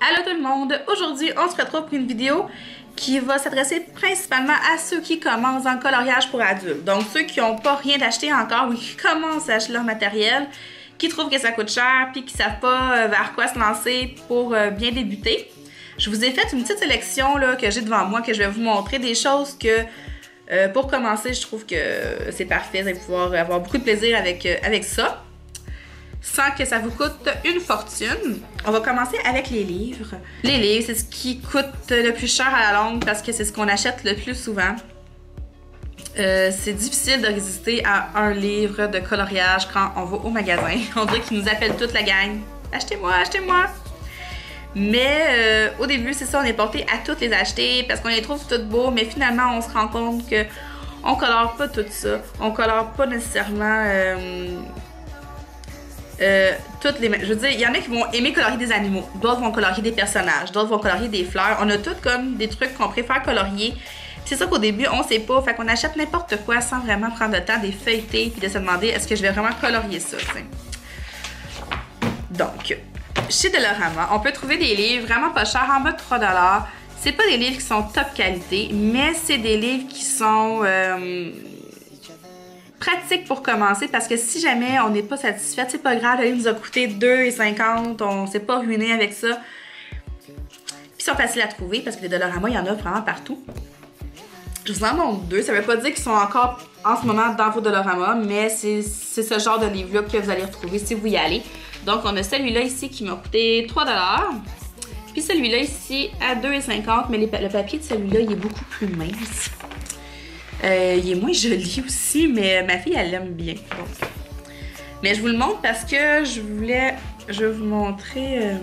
Allô tout le monde! Aujourd'hui, on se retrouve pour une vidéo qui va s'adresser principalement à ceux qui commencent dans le coloriage pour adultes. Donc ceux qui n'ont pas rien d'acheter encore ou qui commencent à acheter leur matériel, qui trouvent que ça coûte cher puis qui ne savent pas vers quoi se lancer pour bien débuter. Je vous ai fait une petite sélection là, que j'ai devant moi, que je vais vous montrer des choses que pour commencer, je trouve que c'est parfait. Vous allez pouvoir avoir beaucoup de plaisir avec ça. Sans que ça vous coûte une fortune. On va commencer avec les livres. Les livres, c'est ce qui coûte le plus cher à la longue parce que c'est ce qu'on achète le plus souvent. C'est difficile de résister à un livre de coloriage quand on va au magasin. On dirait qu'ils nous appellent toute la gang. Achetez-moi, achetez-moi! Mais au début, c'est ça, on est porté à toutes les acheter parce qu'on les trouve toutes beaux, mais finalement, on se rend compte que on colore pas tout ça. On colore pas nécessairement... toutes les... Je veux dire, il y en a qui vont aimer colorier des animaux, d'autres vont colorier des personnages, d'autres vont colorier des fleurs. On a toutes comme des trucs qu'on préfère colorier. C'est ça qu'au début, on sait pas, fait qu'on achète n'importe quoi sans vraiment prendre le temps de feuilleter puis de se demander est-ce que je vais vraiment colorier ça, t'sais. Donc, chez Dollarama, on peut trouver des livres vraiment pas chers, en bas de 3 $. C'est pas des livres qui sont top qualité, mais c'est des livres qui sont... pratique pour commencer parce que si jamais on n'est pas satisfait, c'est pas grave, il nous a coûté 2,50 $, on s'est pas ruiné avec ça. Puis ils sont faciles à trouver parce que les Dollarama, il y en a vraiment partout. Je vous en montre deux, ça veut pas dire qu'ils sont encore en ce moment dans vos Dollarama, mais c'est ce genre de livre-là que vous allez retrouver si vous y allez. Donc on a celui-là ici qui m'a coûté 3 $, puis celui-là ici à 2,50 $, mais le papier de celui-là, il est beaucoup plus mince. Il est moins joli aussi, mais ma fille, elle l'aime bien. Donc. Mais je vous le montre parce que je vais vous montrer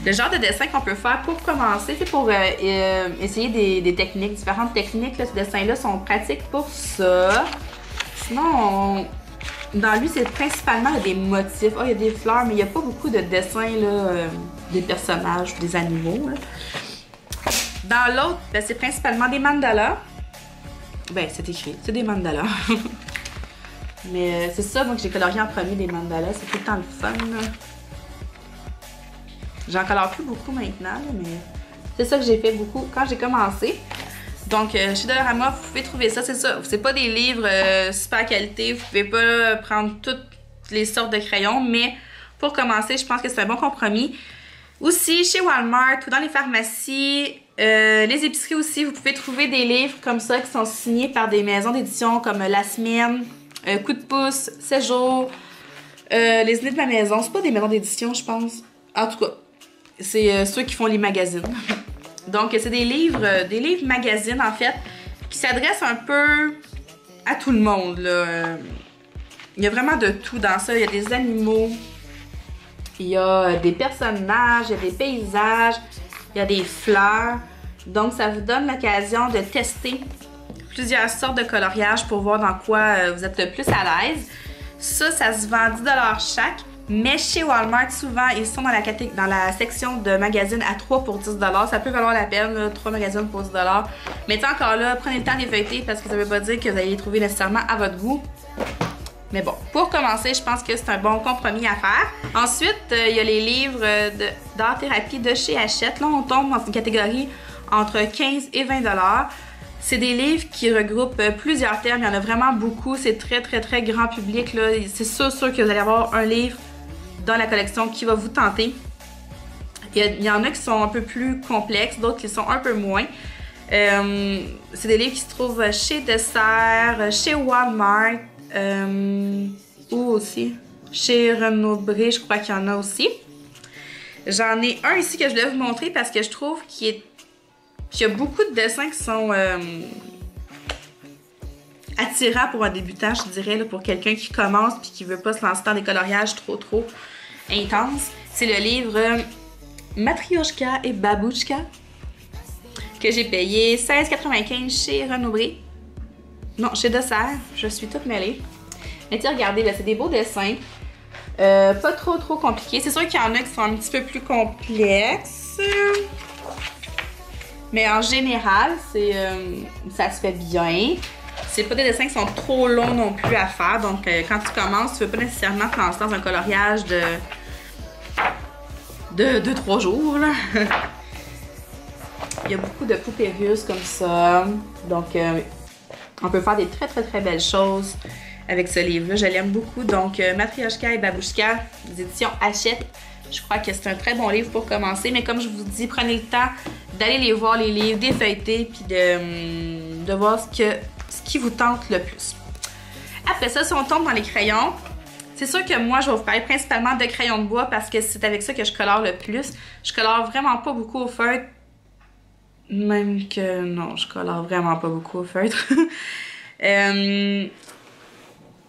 le genre de dessin qu'on peut faire pour commencer. C'est pour essayer des techniques, différentes techniques. Là, ces dessins-là sont pratiques pour ça. Sinon, dans lui, c'est principalement des motifs. Oh, il y a des fleurs, mais il n'y a pas beaucoup de dessins là, des personnages, des animaux. Là. Dans l'autre, ben, c'est principalement des mandalas. Ben, c'est écrit, c'est des mandalas. Mais c'est ça, moi, que j'ai colorié en premier, des mandalas. C'est tout le temps le fun. J'en colore plus beaucoup maintenant, mais c'est ça que j'ai fait beaucoup quand j'ai commencé. Donc, chez Dollarama, vous pouvez trouver ça, c'est ça. C'est pas des livres super qualité, vous pouvez pas prendre toutes les sortes de crayons, mais pour commencer, je pense que c'est un bon compromis. Aussi, chez Walmart ou dans les pharmacies, les épiceries aussi, vous pouvez trouver des livres comme ça qui sont signés par des maisons d'édition comme La Semaine, Coup de pouce, 7 jours, Les Idées de ma maison. C'est pas des maisons d'édition, je pense. En tout cas, c'est ceux qui font les magazines. Donc, c'est des livres magazines, en fait, qui s'adressent un peu à tout le monde, là. Il y a vraiment de tout dans ça. Il y a des animaux, il y a des personnages, il y a des paysages, il y a des fleurs. Donc, ça vous donne l'occasion de tester plusieurs sortes de coloriage pour voir dans quoi vous êtes le plus à l'aise. Ça se vend 10 $ chaque. Mais chez Walmart, souvent, ils sont dans la section de magazines à 3 pour 10 $. Ça peut valoir la peine, là, 3 magazines pour 10 $. Mais encore là, prenez le temps de les feuilleter parce que ça ne veut pas dire que vous allez les trouver nécessairement à votre goût. Mais bon, pour commencer, je pense que c'est un bon compromis à faire. Ensuite, il y a les livres d'art-thérapie de chez Hachette. Là, on tombe dans une catégorie entre 15 et 20 $. C'est des livres qui regroupent plusieurs thèmes. Il y en a vraiment beaucoup. C'est très, très, très grand public. C'est sûr que vous allez avoir un livre dans la collection qui va vous tenter. Il y en a qui sont un peu plus complexes, d'autres qui sont un peu moins. C'est des livres qui se trouvent chez Dessert, chez Walmart, ou aussi chez Renaud-Bré, je crois qu'il y en a aussi. J'en ai un ici que je voulais vous montrer parce que je trouve qu'il y a beaucoup de dessins qui sont attirants pour un débutant, je dirais, là, pour quelqu'un qui commence et qui veut pas se lancer dans des coloriages trop intenses. C'est le livre Matryoshka et Babouchka que j'ai payé 16,95 $ chez Renaud-Bré. Non, chez Dessert, je suis toute mêlée. Mais tu regardez, là, c'est des beaux dessins. Pas trop compliqués. C'est sûr qu'il y en a qui sont un petit peu plus complexes. Mais en général, ça se fait bien. C'est pas des dessins qui sont trop longs non plus à faire. Donc, quand tu commences, tu veux pas nécessairement te lancer dans un coloriage de 2-3 jours, là. Il y a beaucoup de poupées russes comme ça. Donc, on peut faire des très belles choses avec ce livre-là. Je l'aime beaucoup. Donc, Matryoshka et Babouchka, des éditions Hachette. Je crois que c'est un très bon livre pour commencer. Mais comme je vous dis, prenez le temps d'aller les voir, les livres, défeuilleter, puis de voir ce qui vous tente le plus. Après ça, si on tombe dans les crayons, c'est sûr que moi, je vais vous parler principalement de crayons de bois parce que c'est avec ça que je colore le plus. Je colore vraiment pas beaucoup au feutre. Même que non, je colore vraiment pas beaucoup au feutre.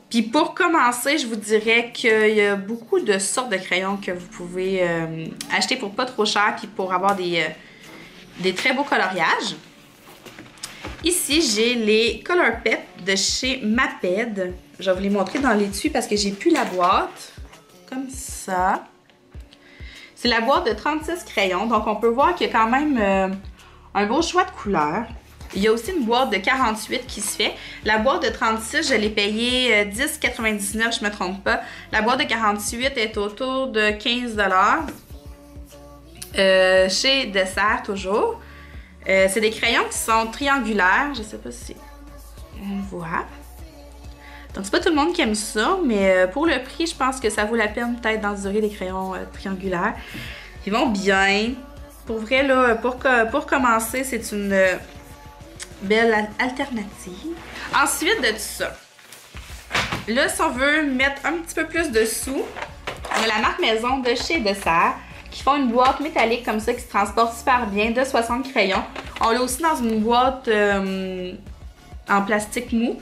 Puis pour commencer, je vous dirais qu'il y a beaucoup de sortes de crayons que vous pouvez acheter pour pas trop cher puis pour avoir des très beaux coloriages. Ici, j'ai les Color Pep de chez Maped. Je vais vous les montrer dans l'étui parce que j'ai plus la boîte. Comme ça. C'est la boîte de 36 crayons. Donc, on peut voir qu'il y a quand même un beau choix de couleurs. Il y a aussi une boîte de 48 qui se fait. La boîte de 36, je l'ai payée 10,99, je me trompe pas. La boîte de 48 est autour de 15 $. Chez Dessert, toujours. C'est des crayons qui sont triangulaires. Je sais pas si on voit. Donc, c'est pas tout le monde qui aime ça, mais pour le prix, je pense que ça vaut la peine peut-être d'endurer des crayons triangulaires. Ils vont bien. Pour vrai, là, pour commencer, c'est une belle alternative. Ensuite de tout ça, là, si on veut mettre un petit peu plus de sous, on a la marque Maison de chez Dessert qui font une boîte métallique comme ça qui se transporte super bien de 60 crayons. On l'a aussi dans une boîte en plastique mou.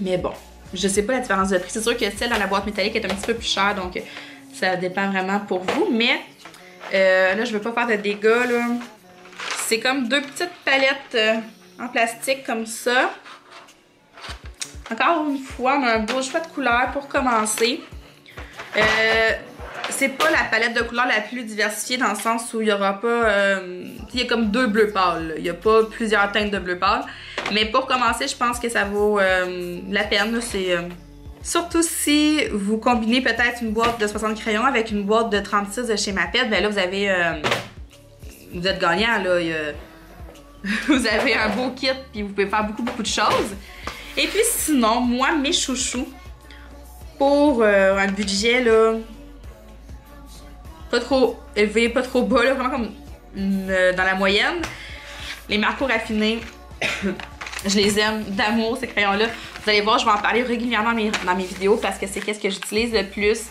Mais bon, je sais pas la différence de prix. C'est sûr que celle dans la boîte métallique est un petit peu plus chère, donc ça dépend vraiment pour vous. Mais là, je veux pas faire de dégâts, là. C'est comme deux petites palettes en plastique comme ça. Encore une fois, on a un beau choix de couleurs pour commencer. C'est pas la palette de couleurs la plus diversifiée dans le sens où il y aura pas... il y a comme deux bleus pâles. Il n'y a pas plusieurs teintes de bleu pâle. Mais pour commencer, je pense que ça vaut la peine. C'est surtout si vous combinez peut-être une boîte de 60 crayons avec une boîte de 36 de chez Maped. Ben là, vous avez... vous êtes gagnant, là. Vous avez un beau kit, puis vous pouvez faire beaucoup de choses. Et puis sinon, moi, mes chouchous, pour un budget, là, pas trop élevé, pas trop bas, là, vraiment comme dans la moyenne, les Marco raffinés, je les aime d'amour, ces crayons-là. Vous allez voir, je vais en parler régulièrement dans mes vidéos parce que c'est qu'est-ce que j'utilise le plus.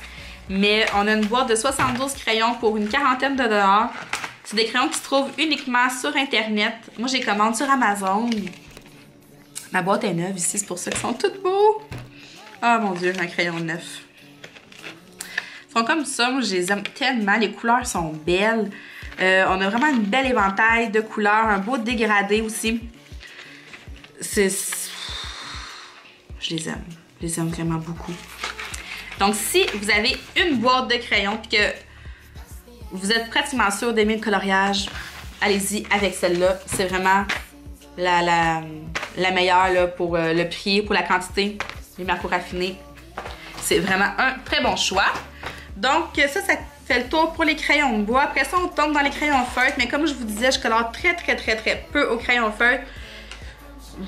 Mais on a une boîte de 72 crayons pour une quarantaine de dollars. C'est des crayons qui se trouvent uniquement sur Internet. Moi, j'ai commandé sur Amazon. Ma boîte est neuve ici, c'est pour ça qu'ils sont tous beaux. Ah mon Dieu, un crayon neuf. Ils sont comme ça, moi je les aime tellement. Les couleurs sont belles. On a vraiment une belle éventail de couleurs, un beau dégradé aussi. Je les aime. Je les aime vraiment beaucoup. Donc, si vous avez une boîte de crayons et que vous êtes pratiquement sûr d'aimer le coloriage, allez-y avec celle-là. C'est vraiment la meilleure là, pour le prix, pour la quantité. Les Marco raffinés. C'est vraiment un très bon choix. Donc, ça fait le tour pour les crayons de bois. Après ça, on tombe dans les crayons feutres. Mais comme je vous disais, je colore très peu au crayon feutre.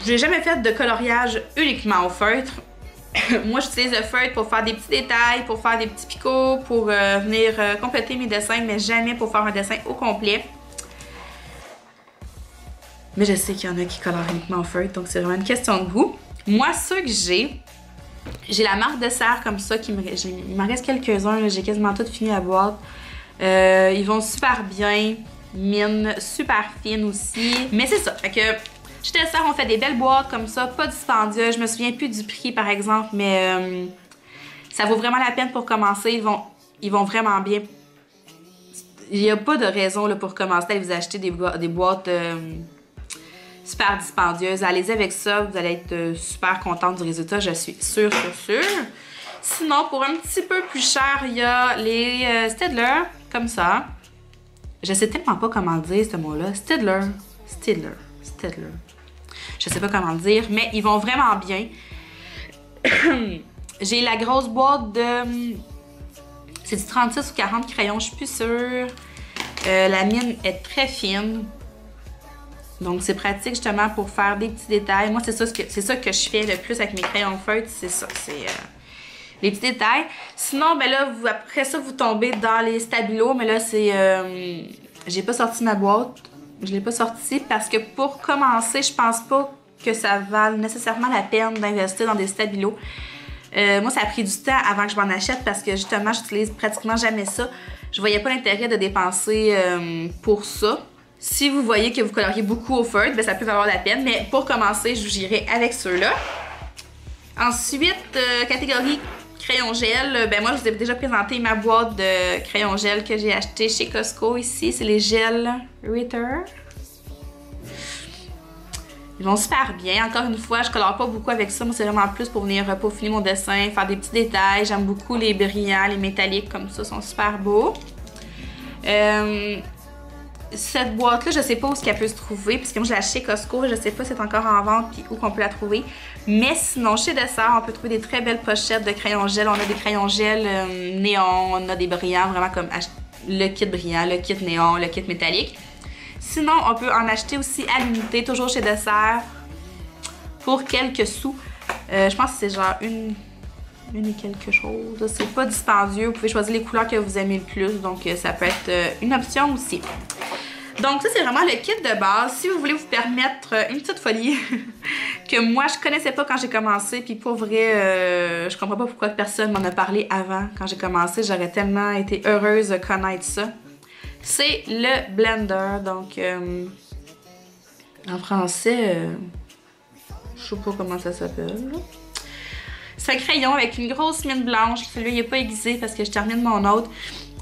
J'ai jamais fait de coloriage uniquement au feutre. Moi, j'utilise le feutre pour faire des petits détails, pour faire des petits picots, pour venir compléter mes dessins, mais jamais pour faire un dessin au complet. Mais je sais qu'il y en a qui colorent uniquement au feutre, donc c'est vraiment une question de goût. Moi, ceux que j'ai la marque Dessert comme ça, il m'en reste quelques-uns, j'ai quasiment tout fini la boîte. Ils vont super bien, mine super fine aussi. Mais c'est ça, fait que chez Dessert, on fait des belles boîtes comme ça, pas dispendieuses. Je me souviens plus du prix par exemple, mais ça vaut vraiment la peine pour commencer. Ils vont vraiment bien. Il n'y a pas de raison là, pour commencer à vous acheter des boîtes super dispendieuses. Allez-y avec ça, vous allez être super contente du résultat, je suis sûre. Sinon, pour un petit peu plus cher, il y a les Staedtler, comme ça. Je sais tellement pas comment dire ce mot-là. Staedtler. Je sais pas comment le dire, mais ils vont vraiment bien. J'ai la grosse boîte de... C'est du 36 ou 40 crayons, je suis plus sûre. La mine est très fine. Donc, c'est pratique justement pour faire des petits détails. Moi, c'est ça que je fais le plus avec mes crayons feutres. C'est ça, c'est les petits détails. Sinon, ben là, après ça, vous tombez dans les stabilos. Mais là, c'est... j'ai pas sorti ma boîte. Je l'ai pas sortie parce que pour commencer, je pense pas que ça vale nécessairement la peine d'investir dans des stabilos. Moi, ça a pris du temps avant que je m'en achète parce que justement, j'utilise pratiquement jamais ça. Je voyais pas l'intérêt de dépenser pour ça. Si vous voyez que vous coloriez beaucoup au feutre, ben ça peut valoir la peine. Mais pour commencer, j'irai avec ceux-là. Ensuite, catégorie crayon gel. Ben moi, je vous ai déjà présenté ma boîte de crayon gel que j'ai acheté chez Costco ici. C'est les gels Ritter. Ils vont super bien. Encore une fois, je colore pas beaucoup avec ça. Moi, c'est vraiment plus pour venir peaufiner mon dessin, faire des petits détails. J'aime beaucoup les brillants, les métalliques comme ça, sont super beaux. Cette boîte-là, je sais pas où est-ce qu'elle peut se trouver, puisque moi, je l'ai achetée chez Costco. Je sais pas si c'est encore en vente puis où qu'on peut la trouver. Mais sinon, chez Dessert, on peut trouver des très belles pochettes de crayons gel. On a des crayons gel néon, on a des brillants, vraiment comme le kit brillant, le kit néon, le kit métallique. Sinon, on peut en acheter aussi à l'unité, toujours chez Dessert, pour quelques sous. Je pense que c'est genre une et quelque chose. C'est pas dispendieux. Vous pouvez choisir les couleurs que vous aimez le plus. Donc, ça peut être une option aussi. Donc, ça, c'est vraiment le kit de base. Si vous voulez vous permettre une petite folie que moi, je connaissais pas quand j'ai commencé. Puis pour vrai, je comprends pas pourquoi personne m'en a parlé avant. Quand j'ai commencé, j'aurais tellement été heureuse de connaître ça. C'est le blender, donc en français, je sais pas comment ça s'appelle. C'est un crayon avec une grosse mine blanche. Celui-là, il n'est pas aiguisé parce que je termine mon autre.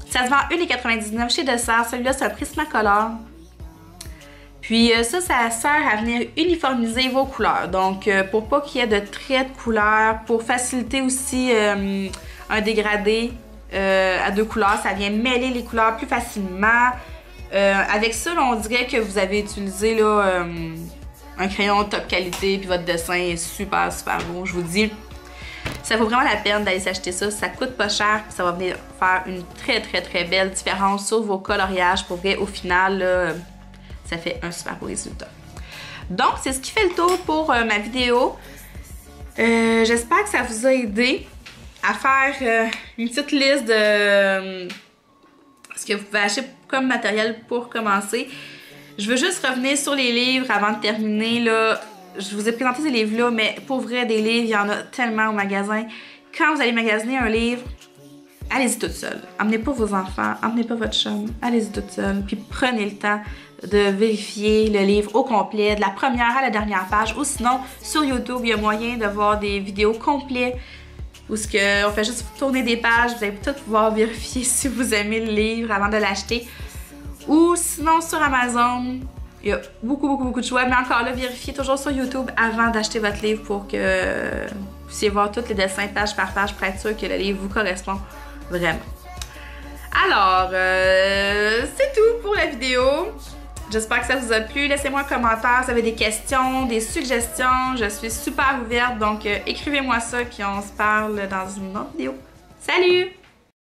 Ça se vend 1,99 chez Dessert. Celui-là, c'est un Prismacolor. Puis ça sert à venir uniformiser vos couleurs. Donc, pour pas qu'il y ait de traits de couleurs, pour faciliter aussi un dégradé. À deux couleurs, ça vient mêler les couleurs plus facilement. Avec ça, là, on dirait que vous avez utilisé là, un crayon top qualité, puis votre dessin est super beau. Je vous dis, ça vaut vraiment la peine d'aller s'acheter ça. Ça coûte pas cher, puis ça va venir faire une très belle différence sur vos coloriages. Pour vrai, au final, là, ça fait un super beau résultat. Donc, c'est ce qui fait le tour pour ma vidéo. J'espère que ça vous a aidé à faire une petite liste de ce que vous pouvez acheter comme matériel pour commencer. Je veux juste revenir sur les livres avant de terminer. Là. Je vous ai présenté ces livres-là, mais pour vrai, des livres, il y en a tellement au magasin. Quand vous allez magasiner un livre, allez-y toute seule. Emmenez pas vos enfants, emmenez pas votre chum, allez-y toute seule. Puis prenez le temps de vérifier le livre au complet, de la première à la dernière page. Ou sinon, sur YouTube, il y a moyen de voir des vidéos complètes où on fait juste tourner des pages, vous allez tout pouvoir vérifier si vous aimez le livre avant de l'acheter. Ou sinon sur Amazon, il y a beaucoup de choix, mais encore là, vérifiez toujours sur YouTube avant d'acheter votre livre pour que vous puissiez voir tous les dessins page par page pour être sûr que le livre vous correspond vraiment. Alors, c'est tout pour la vidéo. J'espère que ça vous a plu. Laissez-moi un commentaire si vous avez des questions, des suggestions. Je suis super ouverte, donc écrivez-moi ça puis on se parle dans une autre vidéo. Salut!